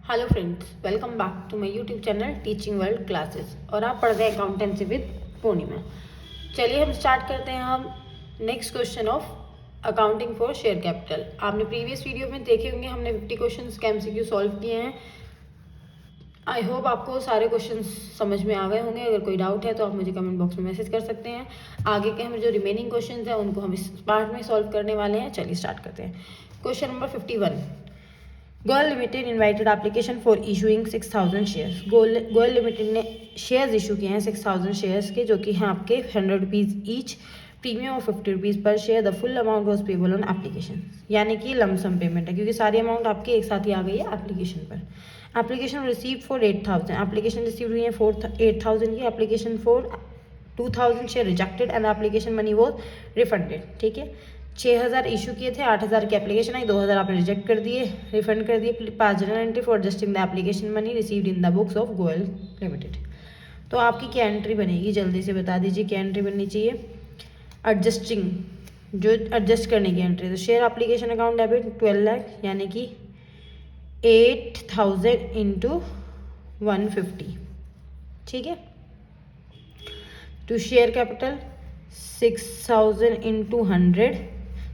Hello friends, welcome back to my YouTube channel teaching world classes. और आप पढ़ रहे हैं अकाउंटेंसी विद पूर्णिमा। चलिए हम स्टार्ट करते हैं हम next question of accounting for share capital. आपने प्रीवियस वीडियो में देखे होंगे, हमने 50 क्वेश्चन के एमसीक्यू सॉल्व किए हैं। आई होप आपको सारे क्वेश्चन समझ में आ गए होंगे। अगर कोई डाउट है तो आप मुझे कमेंट बॉक्स में मैसेज कर सकते हैं। आगे के हम जो रिमेनिंग क्वेश्चन हैं उनको हम इस पार्ट में सॉल्व करने वाले हैं। चलिए स्टार्ट करते हैं। Question number 51, Goyal limited invited application for issuing 6000 shares. Goyal limited ने शेयर्स इशू किए हैं 6000 शेयर्स के, जो कि हैं आपके 100 rupees each, premium of 50 rupees पर share. The full amount was payable on application, यानी कि लमसम पेमेंट है क्योंकि सारी अमाउंट आपके एक साथ ही आ गई है एप्लीकेशन पर। Application receive for 8000, application receive हुई है 8000 की। Application for 2000 share rejected and application money was refunded. ठीक है, 6000 इशू किए थे, 8000 की एप्लीकेशन आई, 2000 आपने रिजेक्ट कर दिए, रिफंड कर दिए। Pass journal entry for adjusting the application money received in the books of Goyal limited. तो आपकी क्या एंट्री बनेगी, जल्दी से बता दीजिए क्या एंट्री बननी चाहिए। एडजस्टिंग, जो एडजस्ट करने की एंट्री, तो share application account debit 12 lakh, यानी कि 8000 इंटू 150। ठीक है, to share capital 6000 into 100,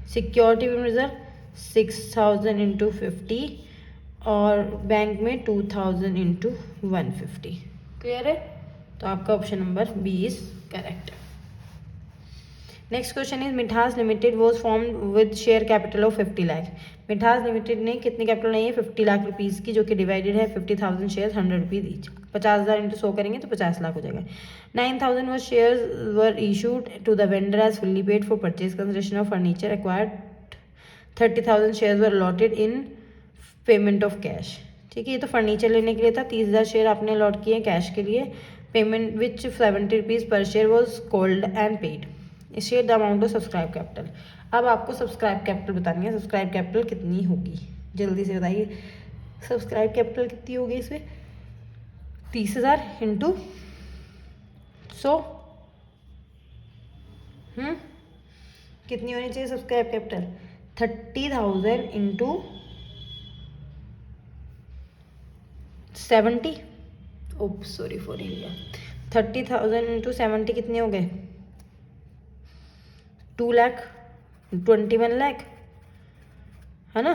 security reserve 6000 into 50 और बैंक में 2000 इंटू 150। क्लियर है? तो आपका option number B is correct. Next question is Mithas limited was formed with share capital of 50 lakh. Mithas limited ने कितनी कैपिटल नहीं है, 50 लाख रुपीज़ की, जो कि डिवाइडेड है 50,000 शेयर 100 रुपीज़ ईच। 50,000 इंटू 100 करेंगे तो 50 लाख हो जाएगा। 9,000 was shares were issued to the vendor as fully paid for purchase consideration of furniture acquired. 30,000 shares were allotted in payment of cash. ठीक है, ये तो फर्नीचर लेने के लिए था। 30,000 शेयर आपने अलॉट किए कैश के लिए। पेमेंट विच 70 रुपीज़ पर share was called and paid. Share the amount of subscribe capital. अब आपको सब्सक्राइब कैपिटल बतानी है। सब्सक्राइब कैपिटल कितनी होगी, जल्दी से बताइए। सब्सक्राइब कैपिटल कितनी होगी इसमें? 30,000 इंटू 100। कितनी होनी चाहिए subscribe capital? 30,000 into 70। Op sorry for India. 30,000 into 70 कितने हो गए? 2 लाख, 21 लाख, है ना।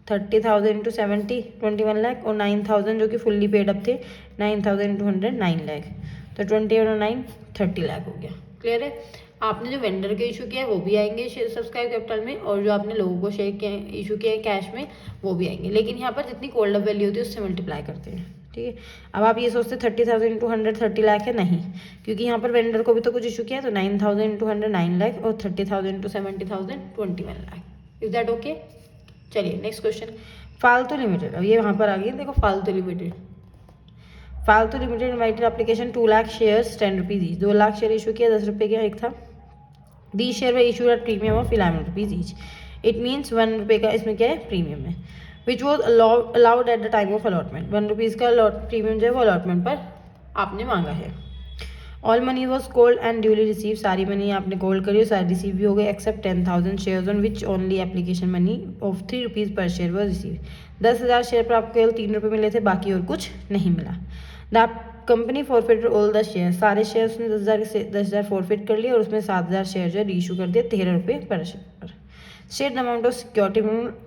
30,000 इंटू 70 21 लाख, और 9,000 जो कि फुल्ली पेड अप थे, 9,000 इंटू 100 9 लाख, तो 21 और 9 30 लाख हो गया। क्लियर है? आपने जो वेंडर के इशू किया है वो भी आएंगे सब्सक्राइब कैपिटल में, और जो आपने लोगों को शेयर इशू किया है कैश में वो भी आएंगे, लेकिन यहाँ पर जितनी कोल्ड अप वैल्यू होती है उससे मल्टीप्लाई करते हैं। ठीक है, अब आप ये सोचते 30,000 इंटू 100 30 लाख है, नहीं, क्योंकि यहाँ पर वेंडर को भी तो कुछ इशू किया है, तो 9,000 इंटू 100 9 लाख और 30,000 into 70,000 21 lakh. Is that okay? चलिए नेक्स्ट क्वेश्चन, फालतू लिमिटेड। अब ये वहाँ पर आ गई, देखो फालतू लिमिटेड। फालतू limited invited application 2 lakh shares 10 rupees each. 2 lakh share issue किया, 10 रुपये का एक था। दी शेयर व issue at premium of 11 rupees each. It means 1 रुपये का इसमें क्या है, प्रीमियम है। Which was allowed at the time of allotment. 1 rupees का प्रीमियम जो है वो अलॉटमेंट पर आपने मांगा है। All money was called and duly receive. सारी मनी आपने कॉल करी और सारी रिसीव भी हो गई, except 10,000 shares on which only application money of 3 rupees पर शेयर वॉज रिसीव। 10,000 शेयर पर आपको केवल 3 रुपये मिले थे, बाकी और कुछ नहीं मिला। The company forfeited all the share. सारे शेयर उसने 10,000 फॉरफिट कर लिए और उसमें 7,000 शेयर जो है इशू कर दिए 13 रुपये पर शेयर पर। State the amount of security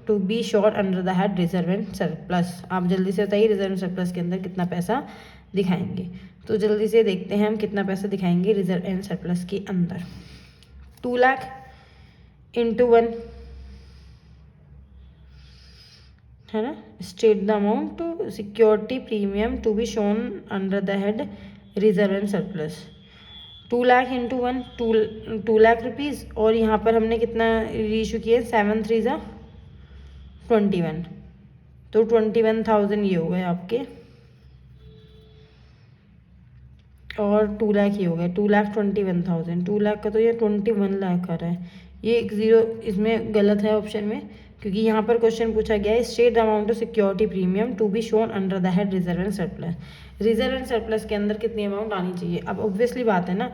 to be short under the head reserve and surplus. आप जल्दी से बताइए रिजर्व एंड सरप्लस के अंदर कितना पैसा दिखाएंगे। तो जल्दी से देखते हैं हम कितना पैसा दिखाएंगे रिजर्व एंड सरप्लस के अंदर। 2 लाख इंटू 1, है ना। State the amount to security premium to be shown under the head reserve and surplus. 2 lakh into 1 2 lakh rupees, और यहाँ पर हमने कितना इशू किया, 7 3 जा 21, तो 21,000 ये हो गए आपके, और 2 लाख ये हो गए, 2,21,000। 2 लाख का तो ये 21 लाख आ रहा है, ये एक ज़ीरो इसमें गलत है ऑप्शन में, क्योंकि यहाँ पर क्वेश्चन पूछा गया है state the amount of security premium to be shown under the head reserve and surplus. Reserve and surplus के अंदर कितनी अमाउंट आनी चाहिए। अब ऑब्वियसली बात है ना,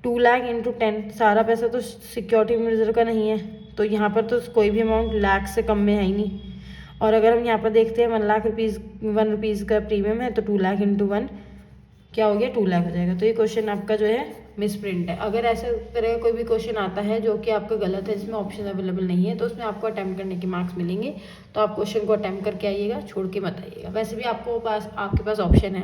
2 लाख इंटू 10, सारा पैसा तो सिक्योरिटी रिजर्व का नहीं है, तो यहाँ पर तो कोई भी अमाउंट लाख से कम में है ही नहीं, और अगर हम यहाँ पर देखते हैं 1 रुपीज़ का प्रीमियम है तो 2 लाख इंटू 1 क्या हो गया, 2 लाख हो जाएगा। तो ये क्वेश्चन आपका जो है मिस प्रिंट है। अगर ऐसे तरह का कोई भी क्वेश्चन आता है जो कि आपका गलत है, जिसमें ऑप्शन अवेलेबल नहीं है, तो उसमें आपको अटैम्प्ट करने के मार्क्स मिलेंगे। तो आप क्वेश्चन को अटैम्प्ट करके आइएगा, छोड़ के मत आइएगा। वैसे भी आपके पास ऑप्शन है,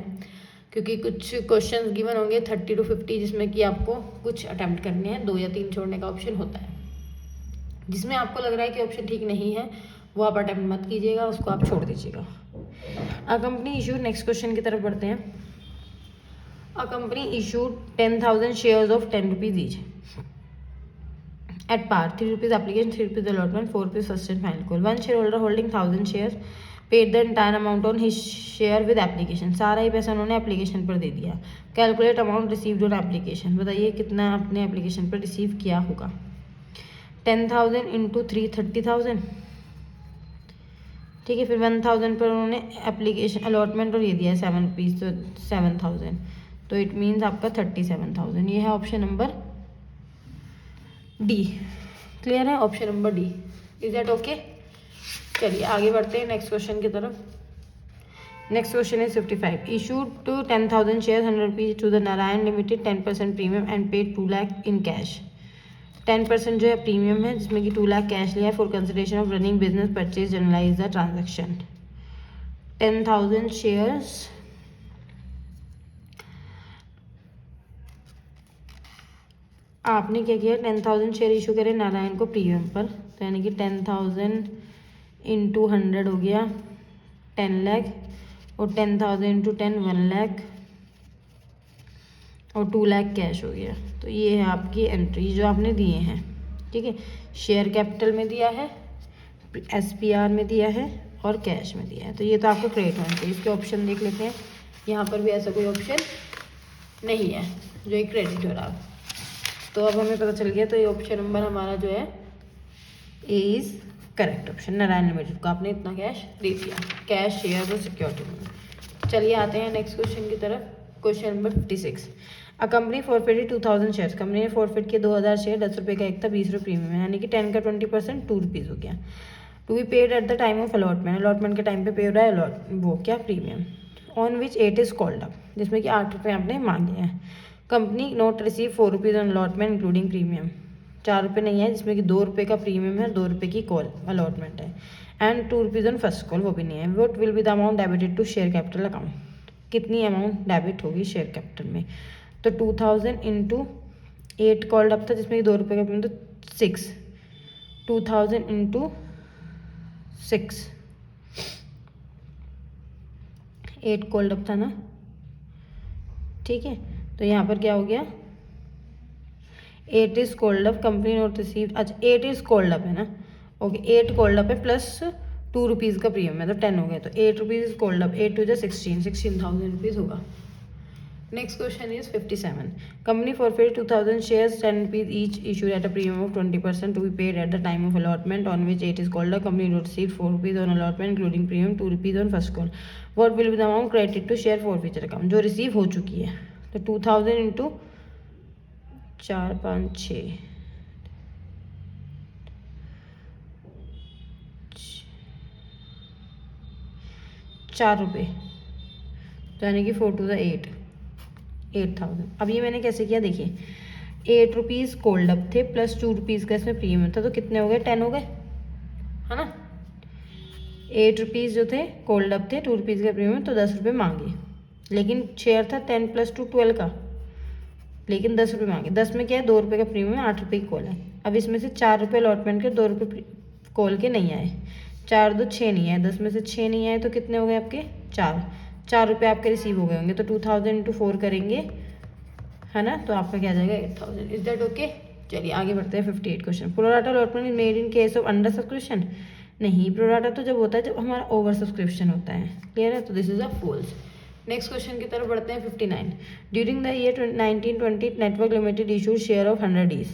क्योंकि कुछ क्वेश्चन गिवन होंगे 30 to 50 जिसमें कि आपको कुछ अटैम्प्ट करने हैं, 2 या 3 छोड़ने का ऑप्शन होता है। जिसमें आपको लग रहा है कि ऑप्शन ठीक नहीं है वो आप अटैम्प्ट मत कीजिएगा, उसको आप छोड़ दीजिएगा। A company issue, next question की तरफ बढ़ते हैं। A company issued 10,000 shares of 10 rupees each at par, 3 rupees application, 3 rupees allotment, 4 rupees first and final call. One shareholder holding 1,000 shares paid the entire amount on his share with application. सारा ही पैसा उन्होंने application पर दे दिया। Calculate amount received on application, बताइए कितना आपने application पर receive किया होगा। 10,000 इंटू 3 30,000, ठीक है। फिर 1,000 पर उन्होंने एप्लीकेशन अलॉटमेंट और ये दिया है 7 रुपीज़, तो 7,000, तो इट मीन्स आपका 37,000। ये है ऑप्शन नंबर डी। क्लियर है, option number D. Is that okay? चलिए आगे बढ़ते हैं नेक्स्ट क्वेश्चन की तरफ। Next question is 55। Issued to 10,000 share 100 rupees to the Narayan limited 10% premium and paid 2 lakh in cash. 10% जो है प्रीमियम है, जिसमें कि 2 लाख कैश लिया है for consideration of running business purchase generalise the transaction. 10,000 shares आपने क्या किया, 10,000 शेयर इशू करे नारायण को प्रीमियम पर, तो यानी कि 10,000 इंटू 100 हो गया 10 लाख, और 10,000 इंटू 10 1 लाख, और 2 लाख कैश हो गया। तो ये है आपकी एंट्री जो आपने दिए हैं, ठीक है। शेयर कैपिटल में दिया है, SPR में दिया है और कैश में दिया है। तो ये तो आपको क्रेडिट होना चाहिए। इसके ऑप्शन देख लेते हैं, यहाँ पर भी ऐसा कोई ऑप्शन नहीं है जो एक क्रेडिट हो रहा है। तो अब हमें पता चल गया, तो ये ऑप्शन नंबर हमारा जो है A is correct option. Narayan limited को आपने इतना कैश दे दिया, कैश शेयर और सिक्योरिटी में। चलिए आते हैं नेक्स्ट क्वेश्चन की तरफ। Question number 56। A company forfeited 2,000 shares, company ने फॉरफिट किए 2,000 शेयर, 10 रुपये का एक था, 20 रुपये प्रीमियम है, यानी कि 10 का 20% 2 रुपीज़ हो गया। To be paid at the time of allotment, allotment के टाइम पे पे हो रहा है वो क्या premium, on which 8 is called up, जिसमें कि 8 रुपये आपने मांगे हैं। Company not receive 4 rupees on allotment including premium, 4 रुपये नहीं है, जिसमें कि 2 रुपये का प्रीमियम है, 2 रुपये की कॉल अलॉटमेंट है, and 2 rupees on first call, वो भी नहीं है। What will be the amount debited to share capital account, कितनी अमाउंट डेबिट होगी शेयर कैपिटल में। तो 2,000 इंटू 8 कॉल्ड अप था, जिसमें कि 2 रुपये का प्रीमियम, तो 6, 2,000 इंटू 6, 8 कॉल्ड अप था ना, ठीक है। तो यहाँ पर क्या हो गया, 8 is called up, company not receive, अच्छा 8 इज कॉल्ड अप है ना, ओके 8 कॉल्ड अप है प्लस 2 रुपीज़ का प्रीमियम है, तो 10 हो गया। तो 8 rupees is called up, 8 to जा 16,000 रुपीज़ होगा। Next question is 57। Company forfeited 2,000 shares 10 rupees each issued at a premium of 20% to be paid at the time of allotment, on which 8 is called up, company not receive 4 rupees on allotment including premium, 2 rupees on first call. What will be the amount credited to share forfeiture account, जो receive हो चुकी है। तो 2,000 into 4 5 6 4 रुपये, तो यानी कि 4 to the 8,000। अब ये मैंने कैसे किया, देखिए 8 रुपीज़ कोल्ड अप थे प्लस 2 रुपीज़ का इसमें प्रीमियम था, तो कितने हो गए, 10 हो गए, है ना। 8 रुपीज़ जो थे कोल्ड अप थे, 2 रुपीज़ का प्रीमियम, तो 10 रुपये मांगे, लेकिन शेयर था 10 + 2 12 का, लेकिन 10 रुपये मांगे। 10 में क्या है, 2 रुपये का प्रीमियम है, 8 रुपये की कॉल है। अब इसमें से 4 रुपये अलॉटमेंट के, 2 रुपये कॉल के नहीं आए, 4 2 6 नहीं आए, 10 में से 6 नहीं आए, तो कितने हो गए आपके, 4 रुपये आपके रिसीव हो गए होंगे। तो 2,000 इंटू 4 करेंगे, है ना, तो आपका क्या आ जाएगा 8,000। Is that okay? चलिए आगे बढ़ते हैं 58 question. Pro rata allotment is made in case of under subscription, नहीं, प्रोराटा तो जब होता है जब हमारा ओवर सब्सक्रिप्शन होता है। क्लियर है, तो this is a false. Next question की तरफ बढ़ते हैं 59। During the year 1920 network limited issue share of 100 डीज,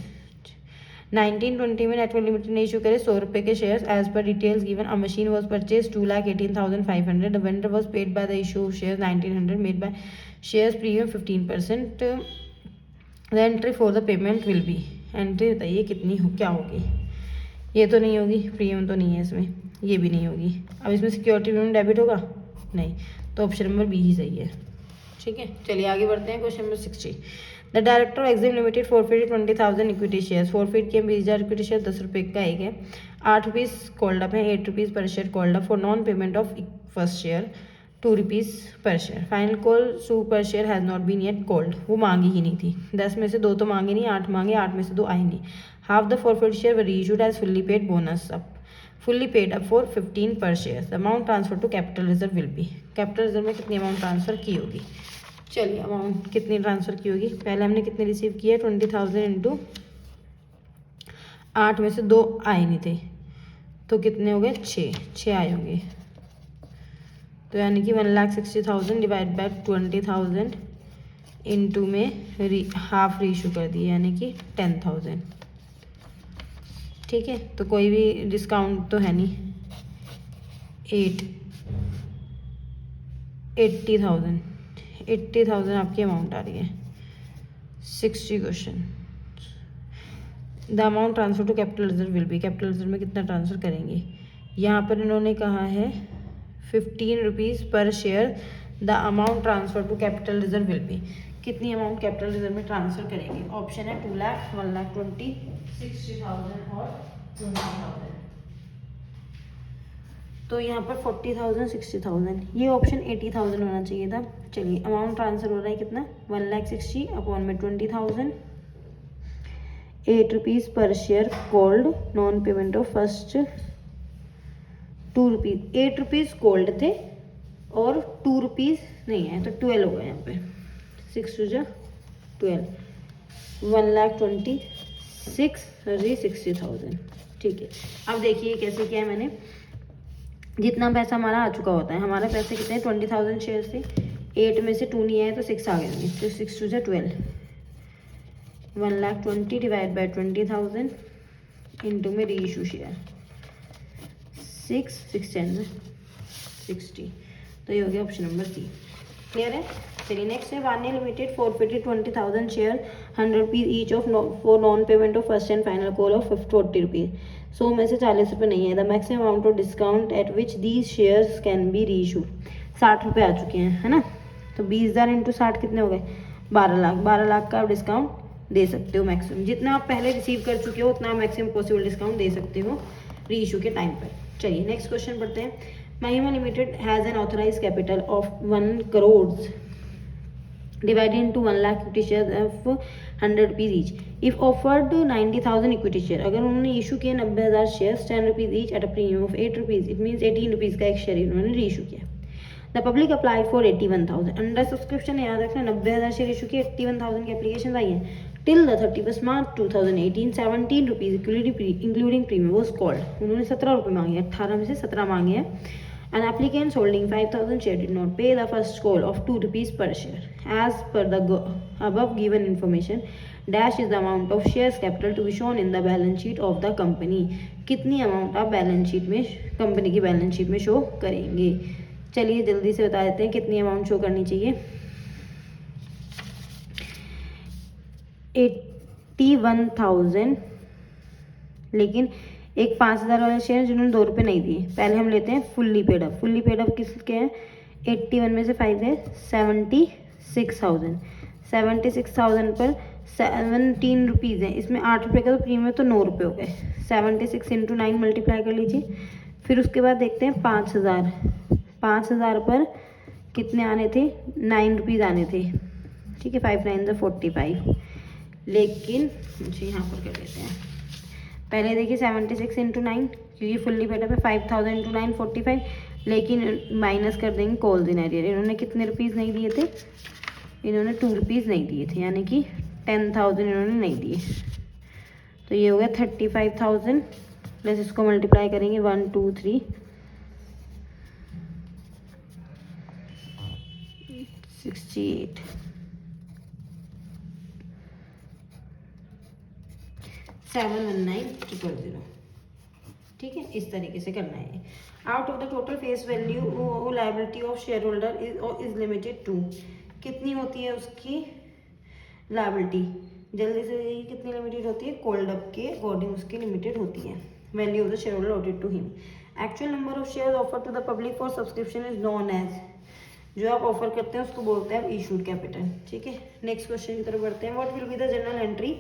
1920 में नेटवर्क लिमिटेड ने इशू करे 100 रुपये के shares, as per details given a machine was purchase 2,18,500, the vendor was paid by the issue of shares 1,900 made by shares premium 15%, the entry for the payment will be, entry बताइए कितनी हो, क्या होगी। ये तो नहीं होगी, प्रीमियम तो नहीं है इसमें, ये भी नहीं होगी। अब इसमें सिक्योरिटी प्रीमियम डेबिट होगा नहीं, तो ऑप्शन नंबर बी ही सही है। ठीक है, चलिए आगे बढ़ते हैं। Question number 60। The director of Exim limited forfeited 20,000 equity shares. Forfeit किए 20,000 इक्विटी शेयर, 10 रुपये का एक है। 8 रुपीज़ कॉल्ड अप है, 8 रुपीज़ पर share called up for non payment of first share, 2 rupees पर शेयर। फाइनल कॉल सू per share has not been yet called. वो मांगी ही नहीं थी। 10 में से 2 तो मांगे नहीं, 8 मांगे, 8 में से 2 आए नहीं। Half the forfeit share were reissued as fully paid bonus up, fully paid up for 15 per share. The amount transfer to capital reserve will be. Capital reserve में कितनी अमाउंट ट्रांसफर की होगी? चलिए अमाउंट कितनी ट्रांसफर की होगी? पहले हमने कितने रिसीव किया? 20,000 इंटू 8 में से 2 आए नहीं थे, तो कितने हो गए? 6 आए होंगे। तो यानी कि 1,60,000 डिवाइड बाय 20,000 इंटू में हाफ रीइशू कर दिए, यानी कि 10,000। ठीक है, तो कोई भी डिस्काउंट तो है नहीं। 80,000 आपकी अमाउंट आ रही है। 60 question. The amount transfer to capital reserve will be. Capital reserve में कितना ट्रांसफर करेंगे? यहाँ पर इन्होंने कहा है 15 रुपीज़ पर share. The amount transfer to capital reserve will be. कितनी अमाउंट कैपिटल रिजर्व में ट्रांसफर करेंगे? ऑप्शन है 2 लाख, 1,20,000, 60,000 और 20,000। तो यहाँ पर 40,000, 60,000, ये ऑप्शन 80,000 होना चाहिए था। चलिए अमाउंट ट्रांसफर हो रहा है कितना? 1,60,000 अपॉन में 20,000, 8 रुपीज़ पर share cold, non payment of first 2 rupees. 8 rupees cold थे और 2 रुपीज़ नहीं है, तो 12 हो गए यहाँ पे। 6 टू जा 12, 1,26,60,000। ठीक है, अब देखिए कैसे किया है मैंने। जितना पैसा हमारा आ चुका होता है, हमारा पैसे कितने? 20,000 शेयर से 8 में से 2 नहीं आए तो 6 आ गए, तो 6 टू जा 12, 1,20,000 डिवाइड बाई 20,000 इंटू में री इशू शेयर 6 60। तो ये हो गया ऑप्शन नंबर सी। क्लियर है? चलिए नेक्स्ट है। Wani limited forfeited 20,000 shares, 100 rupees each of for non payment of first and final call of 40 rupees. 100 में से 40 रुपये नहीं है। The maximum amount of discount at which these shares can be reissued. 60 रुपये आ चुके हैं, है ना? तो 20,000 इंटू 60 कितने हो गए? 12 लाख। 12 लाख का आप डिस्काउंट दे सकते हो मैक्सिमम। जितना आप पहले रिसीव कर चुके हो उतना मैक्सिमम पॉसिबल डिस्काउंट दे सकते हो री इशू के टाइम पर। चलिए नेक्स्ट क्वेश्चन पढ़ते हैं। Mahima limited has an authorise capital of 1 crore divided into 1 lakh equity shares of 100 rupees each. If offered 90,000 equity share, अगर उन्होंने इशू किए 90,000 shares 10 rupees each at a premium of 8 rupees, it means 18 rupees का एक share उन्होंने री issue किया। The public applied for 81,000 under subscription. याद रखना 90,000 शेयर इशू किए, 81,000 की एप्लीकेशन आई है। Till the 31 March 2018 17 rupees including premium was called. उन्होंने 17 रुपये मांगे, 18 में से 17 मांगे हैं। An applicant holding 5,000 share did not pay the first call of 2 rupees per share. As per the above given information, dash is the amount of shares capital to be shown in the balance sheet of the company. कितनी amount आप balance sheet में, company की balance sheet में show करेंगे? चलिए जल्दी से बता देते हैं कितनी अमाउंट शो करनी चाहिए। 81,000, लेकिन एक 5,000 वाले शेयर जिन्होंने 2 रुपये नहीं दिए। पहले हम लेते हैं fully paid up. Fully paid up किसके हैं? 81 में से 5 है 76,000। 76,000 पर 17 रुपीज़ है, इसमें 8 रुपये का तो प्रीमियम, तो 9 रुपये हो गए। 76 इंटू 9 मल्टीप्लाई कर लीजिए। फिर उसके बाद देखते हैं 5,000। 5,000 पर कितने आने थे? 9 रुपीज़ आने थे। ठीक है, 5 9 45। लेकिन मुझे यहाँ पर कर लेते हैं। पहले देखिए 76 इंटू 9, क्योंकि फुल्ली पेड अप है। 5,000 इंटू 9 45, लेकिन माइनस कर देंगे कॉल्स इन एरियर। इन्होंने कितने रुपीज़ नहीं दिए थे? इन्होंने 2 रुपीज़ नहीं दिए थे, यानी कि 10,000 इन्होंने नहीं दिए। तो ये हो गया 35,000 प्लस इसको मल्टीप्लाई करेंगे 1 2 3 68 719,000। ठीक है, इस तरीके से करना है। Out of the total face value liability of share holder is limited to. कितनी होती है उसकी लायबिलिटी? जल्दी से कितनी लिमिटेड होती है? कोल्ड अप के अकॉर्डिंग उसकी लिमिटेड होती है। Value of the share holder allotted to him actual number of share offer to the public for subscription is known as, जो आप ऑफर करते हैं उसको बोलते हैं आप इशूड कैपिटल। ठीक है, नेक्स्ट क्वेश्चन की तरफ बढ़ते हैं। What will be the general entry,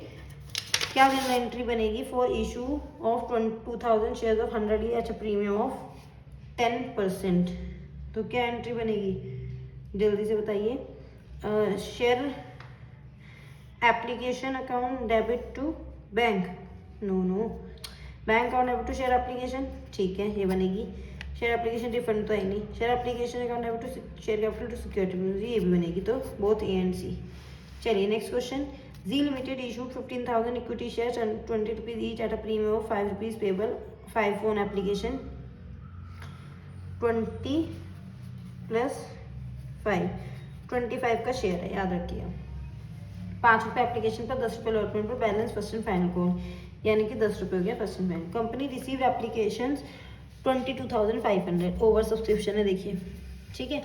क्या जनरल एंट्री बनेगी for issue of 2000 share of 100 each premium of 10%। तो क्या एंट्री बनेगी, जल्दी से बताइए। Share application account debit to bank, no bank account debit to share application, ठीक है ये बनेगी। शेयर एप्लीकेशन रिफंड तो है नहीं, share application account debit to share capital to security, ये भी बनेगी, तो बोथ ए एंड सी। चलिए next question. G limited issued 15,000 equity shares and 20 rupees each at a premium of 5 rupees payable 5 on application 20 + 5 25 का share है, याद रखिएगा। 5 रुपये एप्लीकेशन पर 10 रुपये अलॉटमेंट पर balance first and final call, यानी कि 10 रुपये हो गया first and final. Company receive application 22,500 over subscription है, देखिए ठीक है।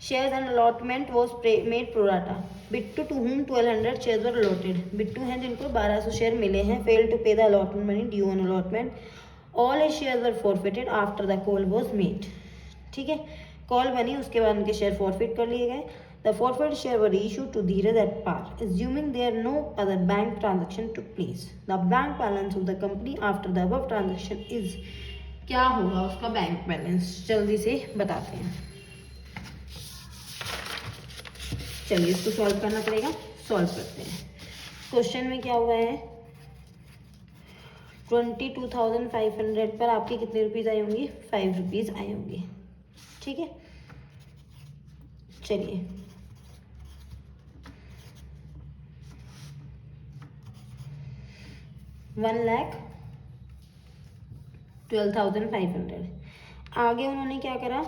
Shares and allotment was made pro rata. बिट्टू to whom 1200 shares were allotted, Bittu हैं जिनको 1200 शेयर मिले हैं, fail to pay the allotment money due on allotment, all his shares were forfeited after the call was made. ठीक है, call बनी उसके बाद उनके शेयर फॉरफिट कर लिए गए। The forfeit share were issued to Dheeraj at par, assuming there no other bank transaction took place. The bank balance of the company after the above transaction is, क्या होगा उसका बैंक बैलेंस, जल्दी से बताते हैं। चलिए इसको सॉल्व करना पड़ेगा, सॉल्व करते हैं। क्वेश्चन में क्या हुआ है, 22,500 पर आपके कितने रुपीज़ आए होंगे, 5 रुपीज़ आए होंगे। ठीक है, चलिए 1,12,500। आगे उन्होंने क्या करा,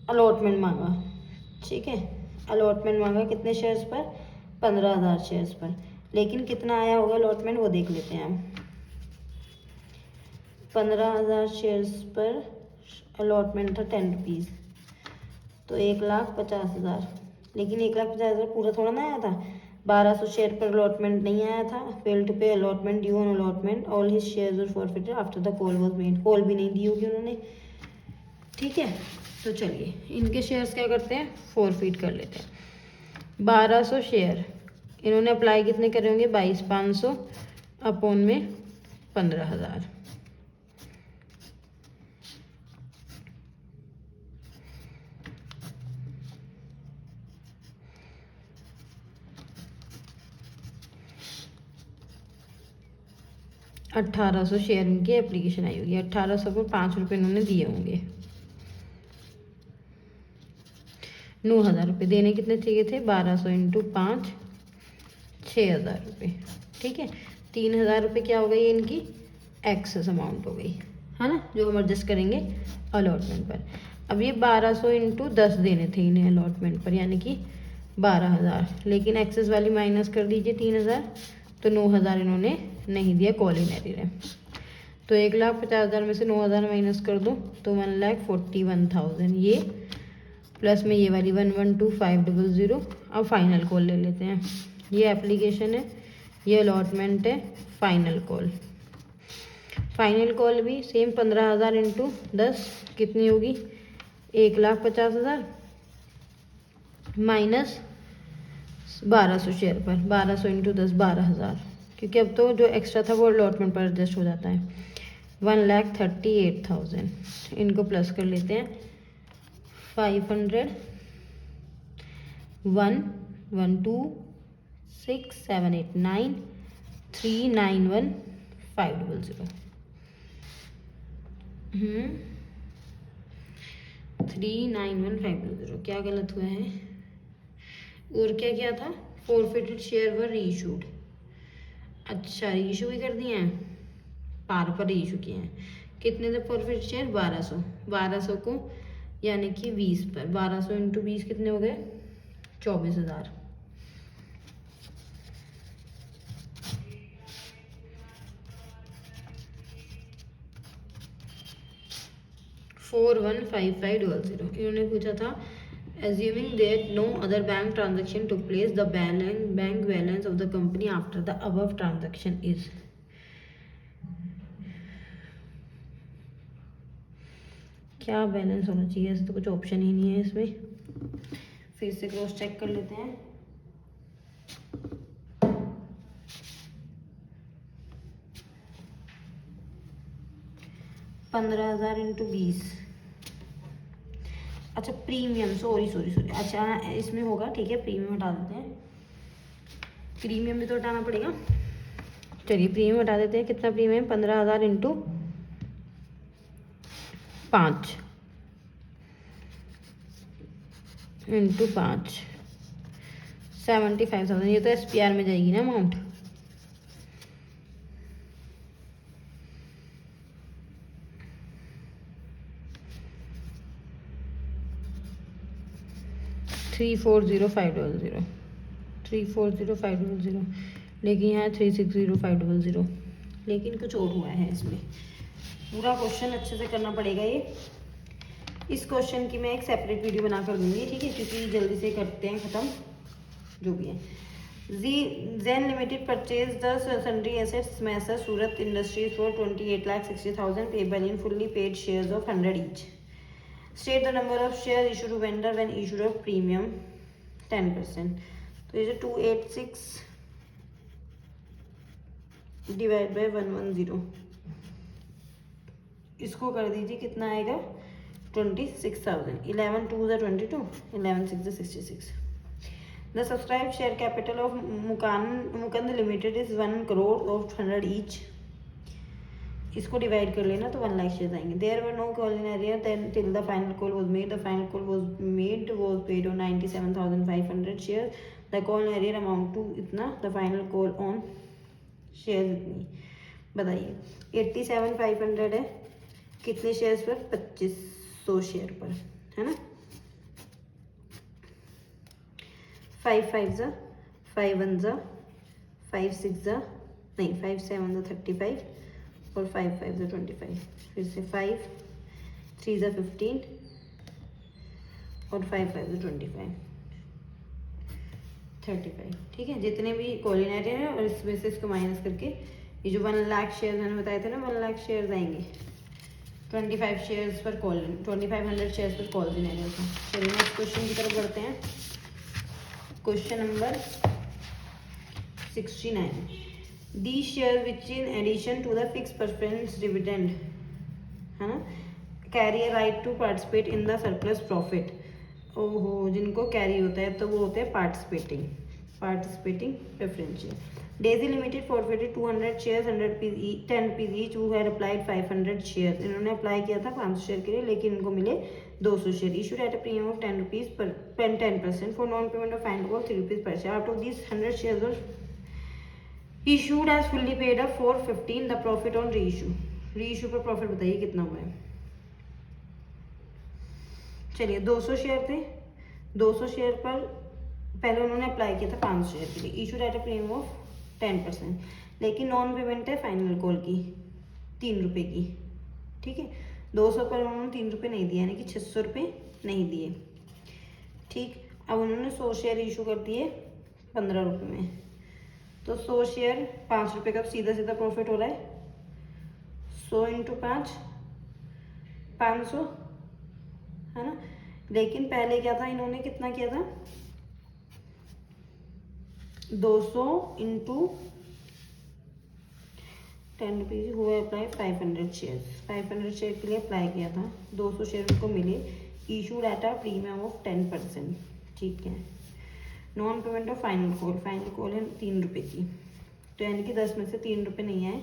अलॉटमेंट मांगा। ठीक है, अलॉटमेंट मांगा कितने शेयर्स पर, 15,000 शेयर्स पर। लेकिन कितना आया होगा अलॉटमेंट वो देख लेते हैं हम। 15,000 शेयर्स पर अलॉटमेंट था 10 रुपीज़, तो 1,50,000। लेकिन 1,50,000 पूरा थोड़ा ना आया था, 1200 शेयर पर अलॉटमेंट नहीं आया था। फेल टू पे allotment due on allotment, all his shares were forfeited after the call was made, call भी नहीं दी होगी उन्होंने। ठीक है, तो चलिए इनके शेयर्स क्या करते हैं, फॉरफिट कर लेते हैं। 1200 शेयर इन्होंने अप्लाई कितने करे होंगे, 22,500 अपॉन में 15,000। ₹1,800 शेयर इनकी एप्लीकेशन आई होगी, 1,800 को 5 रुपये इन्होंने दिए होंगे। 9,000 रुपये देने कितने चाहिए थे, 1200 × 5 6,000 रुपये। ठीक है, 3,000 रुपये क्या हो गई इनकी एक्सेस अमाउंट हो गई, है ना, जो हम एडजस्ट करेंगे अलॉटमेंट पर। अब ये 1200 × 10 देने थे इन्हें अलॉटमेंट पर, यानी कि 12,000। लेकिन एक्सेस वाली माइनस कर दीजिए 3,000, तो 9,000 इन्होंने नहीं दिया, कॉल इन एरियर है। तो 1,50,000 में से 9,000 माइनस कर दो तो 1,41,000, ये प्लस में ये वाली 112,500। अब फाइनल कॉल ले लेते हैं। ये एप्लीकेशन है, ये अलॉटमेंट है, फाइनल कॉल। फाइनल कॉल भी सेम 15,000 × 10 कितनी होगी, 1,50,000 माइनस 1200 शेयर पर, 1200 × 10 12,000, क्योंकि अब तो जो एक्स्ट्रा था वो अलॉटमेंट पर एडजस्ट हो जाता है। 1,38,000 इनको प्लस कर लेते हैं, 500 1 1 2 6 7 8 9 391,500। 391,500 क्या गलत हुआ है, और क्या क्या था, फॉरफिटेड शेयर वर रीइशूड। अच्छा रीइशू भी कर दिए हैं, पार पर रीइशू किए हैं। कितने थे फॉरफिटेड शेयर, 1200। 1200 को यानी कि 20 पर, 1200 × 20 कितने हो गए, 24,000। $415500 इन्होंने पूछा था। Assuming that no other bank transaction took place, the bank balance of the company after the above transaction is, क्या बैलेंस होना चाहिए, ऐसे तो कुछ ऑप्शन ही नहीं है इसमें। फिर से क्रॉस चेक कर लेते हैं। पंद्रह हज़ार इंटू 20, अच्छा प्रीमियम, सॉरी, अच्छा इसमें होगा, ठीक है प्रीमियम हटा देते हैं, प्रीमियम भी तो हटाना पड़ेगा। चलिए प्रीमियम हटा देते हैं। कितना प्रीमियम, 15,000 इंटू 5 75,000। ये तो SPR में जाएगी ना अमाउंट। $340,500, लेकिन यहाँ 360,500, लेकिन कुछ और हुआ है इसमें। पूरा क्वेश्चन अच्छे से करना पड़ेगा ये। इस क्वेश्चन की मैं एक सेपरेट वीडियो बना कर दूंगी, ठीक है, क्योंकि जल्दी से करते हैं ख़त्म जो भी है। Zen Limited purchased the sundry assets Mesa Surat Industries for 28,60,000 payable in fully paid shares of 100 each. State the number of shares issued to vendor when issued of premium 10%. तो ये जो 286 डिवाइड बाय 110, इसको कर दीजिए, कितना आएगा 26,000। 11 2 ज़ा 22, 11 6 ज़ा 66। The subscribed share capital of Mukand Limited is 1 crore of 100 each. इसको डिवाइड कर लेना तो 1 लाख शेयर आएंगे। There were no call in arrear then till the final call was made. The final call was paid on 97,500 shares. The call in arrear amount to इतना, the final call on shares इतनी। बताइए 87,500 है, कितने shares पर, 2500 share पर, है ना। 5 5 ज़ा 5 1 ज़ा 5 6 ज़ा नहीं 5 7 ज़ा 35 और 5 5 ज़ा 25। फिर से 5 3 ज़ा 15 और 5 5 ज़ा 25 35, ठीक है। जितने भी कॉलिनरी है और इसमें से इसको माइनस करके ये जो 1 लाख शेयर मैंने बताए थे ना, 1 लाख शेयर आएंगे 25 शेयर्स पर कॉल, 2500 शेयर्स पर कॉलिनरी होता है। चलिए नेक्स्ट क्वेश्चन की तरफ बढ़ते हैं। Question number 69, the share which in addition to the fix preference dividend, है ना, carry a right to participate in the surplus profit. ओहो, जिनको कैरी होता है तो वो होते हैं participating preference share. Daisy limited forfeited 200 shares 10 rupees each, वो हैड अप्लाइड 500 शेयर्स। इन्होंने अप्लाई किया था 500 शेयर के लिए, लेकिन इनको मिले 200 share. Issued at a premium of 10 rupees per 10% for non payment of final cost 3 rupees per share. Out of this 100 shares were issued as fully paid up for 15। The profit on reissue per profit बताइए कितना हुआ है। चलिए 200 share थे, 200 share पर पहले उन्होंने apply किया था 500 शेयर के लिए। Issued at a premium of 10%, लेकिन नॉन पेमेंट है फाइनल कॉल की 3 रुपये की, ठीक है। 200 पर उन्होंने 3 रुपये नहीं दिए, यानी कि 600 रुपये नहीं दिए, ठीक। अब उन्होंने 100 शेयर इशू कर दिए 15 रुपये में, तो 100 शेयर 5 रुपये का सीधा प्रॉफिट हो रहा है। 100 इंटू 5 500, है ना। लेकिन पहले क्या था, इन्होंने कितना किया था, 200 इंटू 10 रुपीज हुए अप्लाई 500 शेयर, 500 शेयर के लिए अप्लाई किया था। 200 शेयर उनको मिले, issued at a premium of 10%, ठीक है। Non payment of final call है 3 रुपये की, तो यानी कि 10 में से 3 रुपये नहीं आए,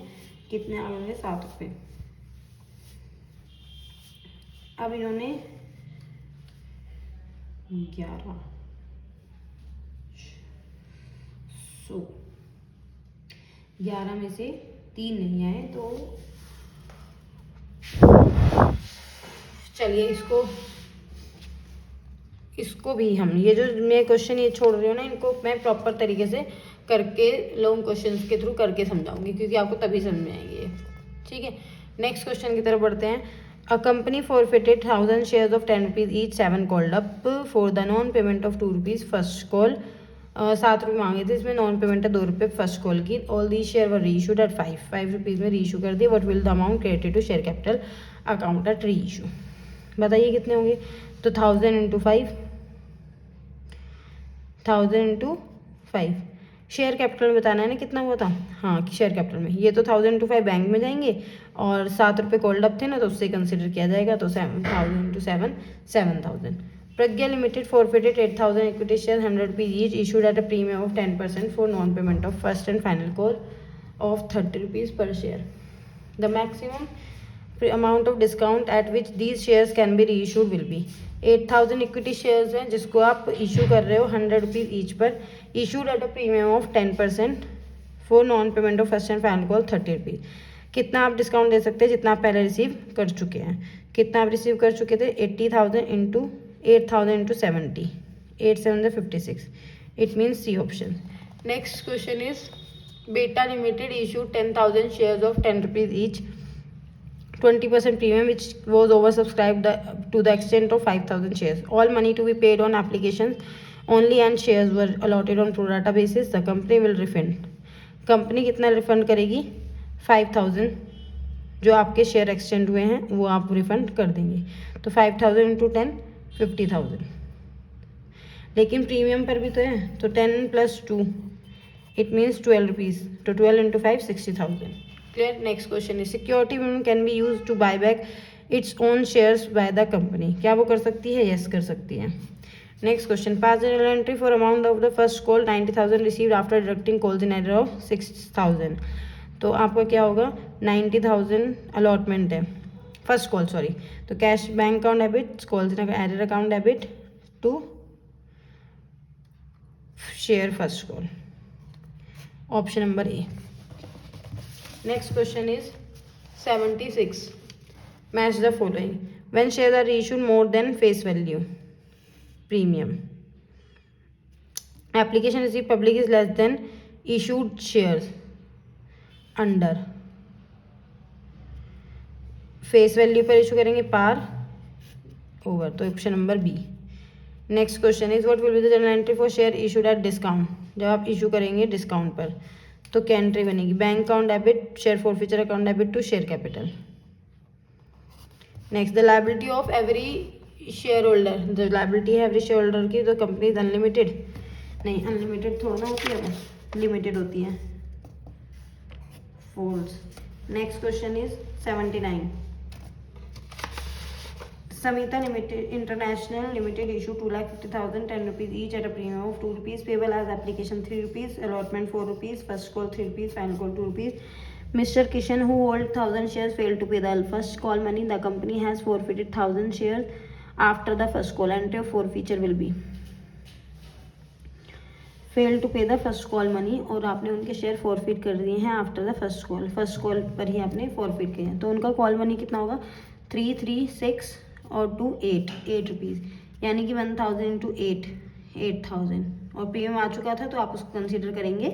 कितने आ गए, 7 रुपये। अब इन्होंने 11 में से 3 नहीं आए, तो चलिए इसको भी हम, ये जो मैं क्वेश्चन ये छोड़ रही हूँ ना, इनको मैं प्रॉपर तरीके से करके लॉन्ग क्वेश्चंस के थ्रू करके समझाऊंगी, क्योंकि आपको तभी समझ में आएंगे, ठीक है। नेक्स्ट क्वेश्चन की तरफ बढ़ते हैं। A company forfeited 1000 shares of 10 rupees each, 7 called up for the non-payment of 2 rupees first call। 7 रुपये मांगे थे, इसमें नॉन पेमेंट है 2 रुपये फर्स्ट कॉल की। All the share were reissued at 5 rupees में रीइशू कर दिए। What will the amount credited to share capital account at reissue. बताइए कितने होंगे। तो 1000 इंटू 5, 1000 इंटू 5। शेयर कैपिटल में बताना है ना कितना हुआ था। हाँ, शेयर कैपिटल में ये तो 1000 इंटू 5 बैंक में जाएंगे और 7 रुपये कोल्ड अप थे ना, तो उससे कंसिडर किया जाएगा। तो 7000 into 7, 7000। Pragya limited forfeited 8000 equity share 100 rupees each issued at a premium of 10% for non payment of first and final call of 30 rupees per share. The maximum amount of discount at which these shares can be reissued will be 8000 equity shares हैं जिसको आप issue कर रहे हो 100 rupees each पर, issued at a premium of 10% for non payment of first and final call 30 rupees. कितना आप discount दे सकते हैं जितना आप पहले रिसीव कर चुके हैं। कितना आप रिसीव कर चुके थे 80,000 into 8000 into 70, 8 7 56। It means C option. Next question is Beta limited issued 10,000 shares of 10 rupees each 20% premium which was oversubscribed to the extent of 5,000 shares. All money to be paid on applications only and shares were allotted on pro rata basis. The company will refund. Company कितना refund करेगी 5,000। जो आपके share exchange हुए हैं वो आप refund कर देंगे। तो 5,000 इंटू 10 50,000। लेकिन प्रीमियम पर भी तो है, तो 10 प्लस 2 इट मीन्स 12 रुपीज़। तो 12 इंटू 5 60,000। क्लियर। नेक्स्ट क्वेश्चन है security can be use to buy back its own shares by the company. क्या वो कर सकती है? यस कर सकती है। Next question pass journal entry for amount of the first call 90,000 received after deducting calls in error of 6,000। तो आपका क्या होगा 90,000 अलॉटमेंट है फर्स्ट कॉल, सॉरी। तो cash bank account debit, calls in error account debit to share first call, option number A. Next question is 76. Match the following. When shares are issued more than face value premium. Application received public is less than issued shares under. Face value पर issue करेंगे par over, तो option number B. Next question is what will be the journal entry for share issued at discount. जब आप issue करेंगे discount पर तो क्या entry बनेगी? Bank account debit, share forfeiture account debit to share capital. Next the liability of every share holder. जो liability है every share holder की, तो कंपनी इज अनलिमिटेड नहीं, अनलिमिटेड थोड़ा ना होती है, लिमिटेड होती है। False. Next question is 79. Samita Limited International Limited issue 2,50,000 10 rupees each at a premium of 2 rupees payable as application 3 rupees allotment 4 rupees first call 3 rupees final call 2 rupees. Mr. Kishan who hold 1,000 shares failed to pay the first call money. The company has forfeited 1,000 shares after the first call. Entry of forfeiture will be fail to pay the first call money, और आपने उनके share forfeit कर दिए हैं after the first call. First call पर ही आपने forfeit किए हैं, तो उनका कॉल मनी कितना होगा 336 और 2 8 रुपीज़, यानी कि 1,000 इंटू 8 8,000, और प्रीमियम आ चुका था तो आप उसको कंसीडर करेंगे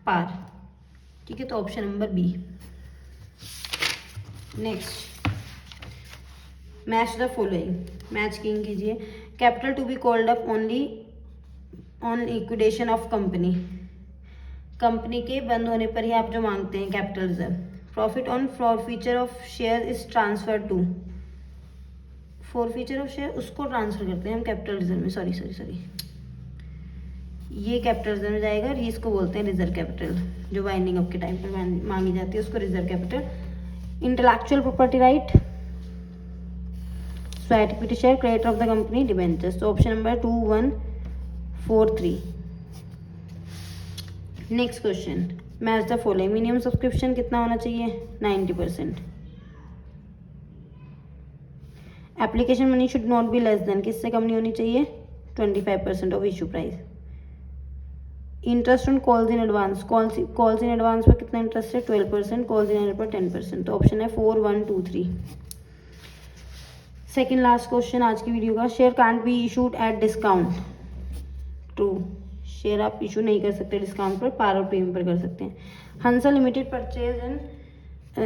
पार। ठीक है, तो option number B. Next match the following, matching कीजिए। Capital to be called up only on liquidation of company. Company के बंद होने पर ही आप जो मांगते हैं capital reserve. Profit on forfeiture of share is transfer to, forfeiture of share उसको ट्रांसफर करते हैं हम कैपिटल रिजर्व में, सॉरी ये कैपिटल रिजर्व में जाएगा और ये इसको बोलते हैं रिजर्व कैपिटल, जो वाइंडिंग अप के टाइम पर मांगी जाती है उसको reserve capital. Intellectual property right, sweat equity share, creditor of the company, debentures. तो option number 2 1 4 3। Next question match the following. Minimum subscription कितना होना चाहिए 90%। Application money should not be less than, किससे कम नहीं होनी चाहिए 25% of issue price. Interest on calls in advance, calls in advance पर कितना इंटरेस्ट है 12%, कॉल्स इन एरर पर 10%। तो ऑप्शन है 4 1 2 3। सेकेंड लास्ट क्वेश्चन आज की वीडियो का, share can't be issued at discount. True, share आप इशू नहीं कर सकते डिस्काउंट पर, पार और प्रीमियम पर कर सकते हैं। Hansa limited purchase and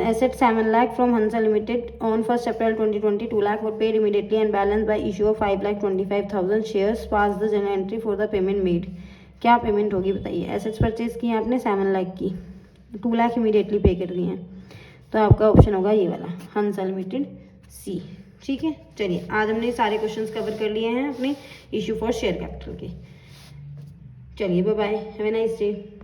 asset 7 lakh from Hansa Limited on 1st April 2020. 2 lakh were paid immediately and balance by issue of 5,25,000 shares. Pass the journal entry for the payment made. क्या payment होगी बताइए। Assets purchase की आपने 7 लाख की, 2 lakh immediately पे कर दिए हैं, तो आपका ऑप्शन होगा ये वाला हंसा लिमिटेड सी। ठीक है, चलिए आज हमने सारे क्वेश्चंस कवर कर लिए हैं अपने इशू फॉर शेयर कैपिटल के। चलिए bye bye, have a nice day.